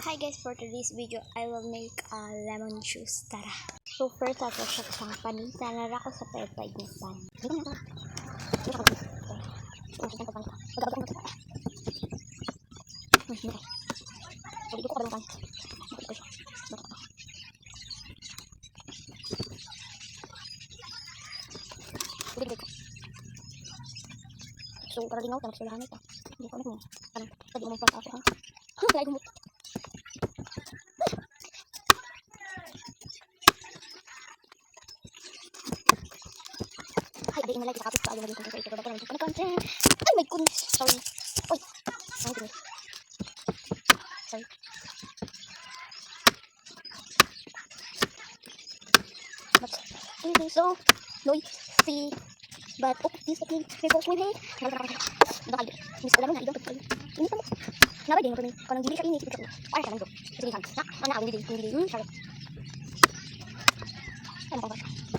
Hi guys, for today's video, I will make a lemon juice. Tara. So first, ako siya sa panita. Nara ko sa pepay ng pan. So, para din ako, tapos kailangan ito. Hindi ko alam mo. Parang, pwede mo magpasa ako, ha? Kaya gumot. Ay, aday, malay, kakapit pa. Ayaw na din kung sa ito. Dapat naman content. Ay, my goodness. Sorry. Oy. Sorry. Sorry. But, anyway, so, noisy. But, okay, please, okay. May post mo, hey. Bakal, miss ko lang na, idong pagkain. Init mo. Naway din mo rin. Kung nang dili siya init, ito. Para siya lang do. Sige, kan. Na, mana ako, hindi. Sorry. Ano ba?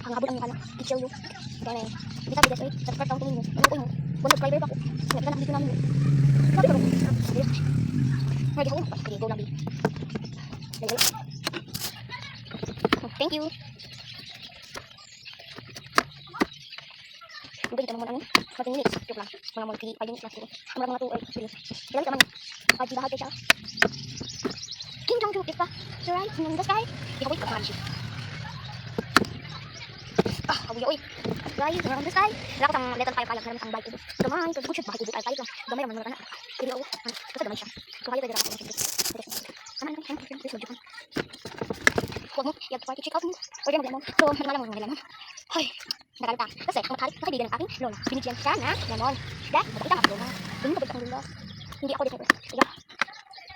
Ang habol ang anak. I-chill yo. Kaya, hindi sabi guys, subscribe ako ninyo. Ano ko mo? 1 subscriber pa ko. Kaya ka na, dito namin. Sabi ko rin. Ready ako. Sige, go lang din. Thank you. Mungkin kita naman ano, 40 minutes, joke lang. Mga mga 5 minutes lang siguro. Ang mga 2 or 3. Kailan ka man, pagbahat kayo siya. King Jong Joke, pa. So right, in the sky, ikaw wait, pagkahan siya. Ah, kabuya, oy. Guys, in the sky, wala ko sang letter 5 payag, meron sang bike ibo. Gamay, so good shit, bakit ibo tayo lang. Gamay naman mga anak. Pero ako, kasi gamay siya. So kayo pwede ako siya. Ano, please, mag-joke. Huwag mo, i-party check out mo. Pwede mag-lemon. So, ano lang lemon. Ay, nakalita. Kasi, ang nakaibigan ng aking lola. Binigyan siya na lemon. Dahil, mabagita nga lola. Ganun ka ang lola. Hindi ako dito. Sige.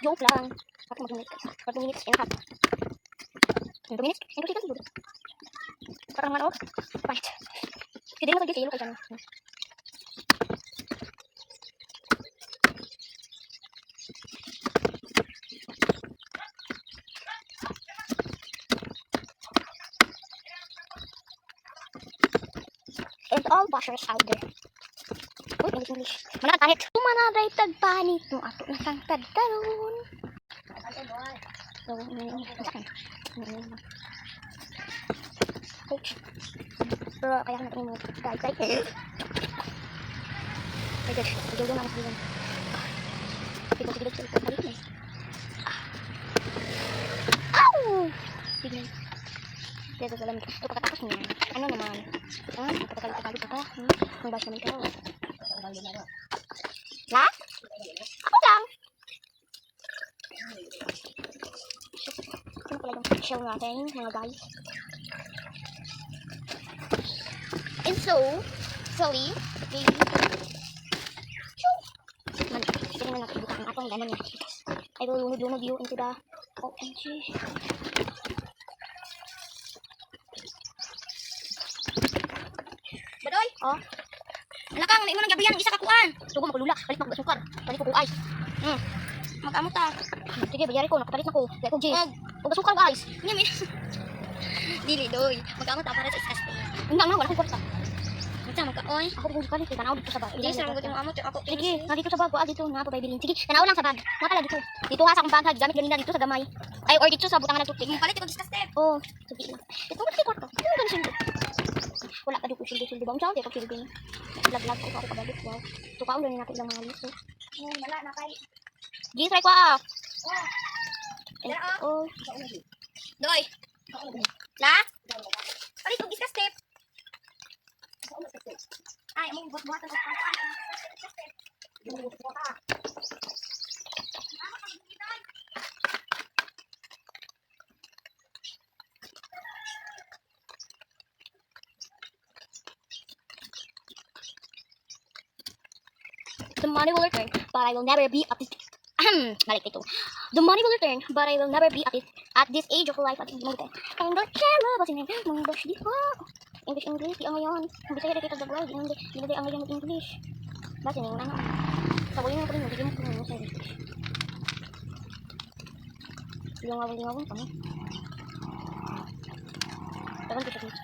Joke lang. Bakit mag-minutes? 40 minutes and a half. 20 minutes? And 20 minutes. Parang ano? Right. Hindi mo pag-dito. Kayo dyan. And all bashers out there. Uy, English. Mana kahit manabay tagpanit no ato na sang tagkaron. So, coach. Pero kaya natin mo guys. Ay, guys, tigil na natin. Tigil. Ow! Tigil. Dito sa lamig. Ito pagkatapos niya. Ano naman? Pagkatapos ka. Ang bash naman ka. Na? Ako lang. Sino pala yung shell natin, mga guys? And so, Zoe, baby. Man, sige na natin buka ang atong lemon niya. I will lumod you into the OMG. Badoy! Oh. Alakang, may mo nang gabihan, isa kakuan. Sugo makulula, balik magbasukar. Balik ko ice. Mag-amot ta. Sige, bayari ko, nakapalit na ko. Dahil ko, Jay. Magbasukar guys. Dili, doy. Mag-amot ta para sa iskas. Hindi na, wala kong kwarta. Basta, magka-oy. Ako rin kung dito, tanaw dito sa bag. Hindi, sarang ko yung amot. Sige, dito sa bag. Dito, nga pa bilhin. Sige, tanaw lang sa bag. Nakala dito. Dito nga sa akong bag, gamit ganina dito sa gamay. Ay, or dito sa butang na tubig. Palit ko discuss step. Oo, sige lang. Ito ba si kwarto? Ano ba siya? Wala ka dito silbi bang siya? Di ako silbi. Lag ko ako kabalik. Wow. Tukaon lang natin lang mga luto. Wala na kay. Gi try ko ah. Oh. Doy. La? Palit ko discuss step. Ay, among buhat-buhatan sa The money will return, but I will never be at this. Balik ito. The money will return, but I will never be at this age of life. At this moment, and the channel, kasi mga bash di ha. English, di ang ngayon. Bisaya dito sa world, hindi ang ngayon English. Basta yung ano. Sabunin mo ko rin, hindi mo ko sa English. Lingaw pa mo. Tagal ko siya dito.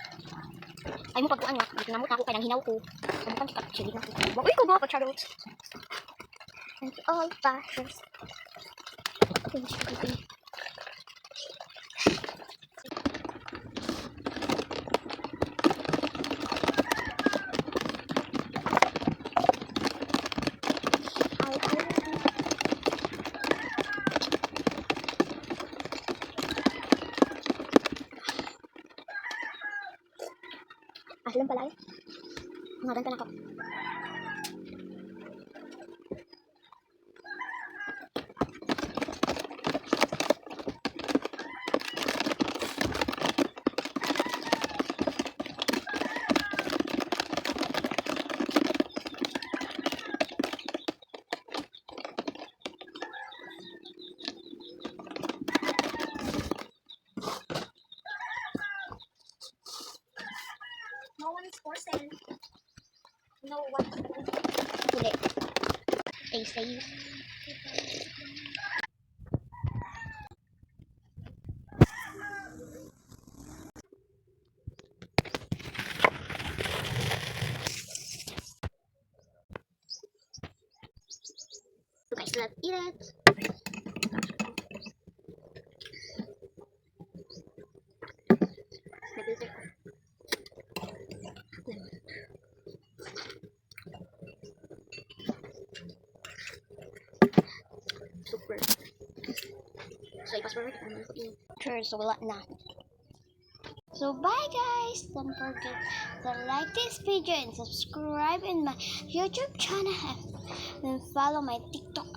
Ay mo pagkuan nga, namot ako kaya nang hinaw ko. Sabukan kita, chili na ko. Uy, ko ba, charot. And all bashers. Ilan pala eh. Mga ganito na ako. No one is for sale. No one. Hindi. Stay safe. So guys, let's eat it. Nag-filter ko. Super. So, i-pass forward. Sure, so wala na. So, bye guys! Don't forget to like this video and subscribe in my YouTube channel and follow my TikTok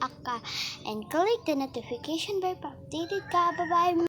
account and click the notification bell para updated ka. Bye-bye!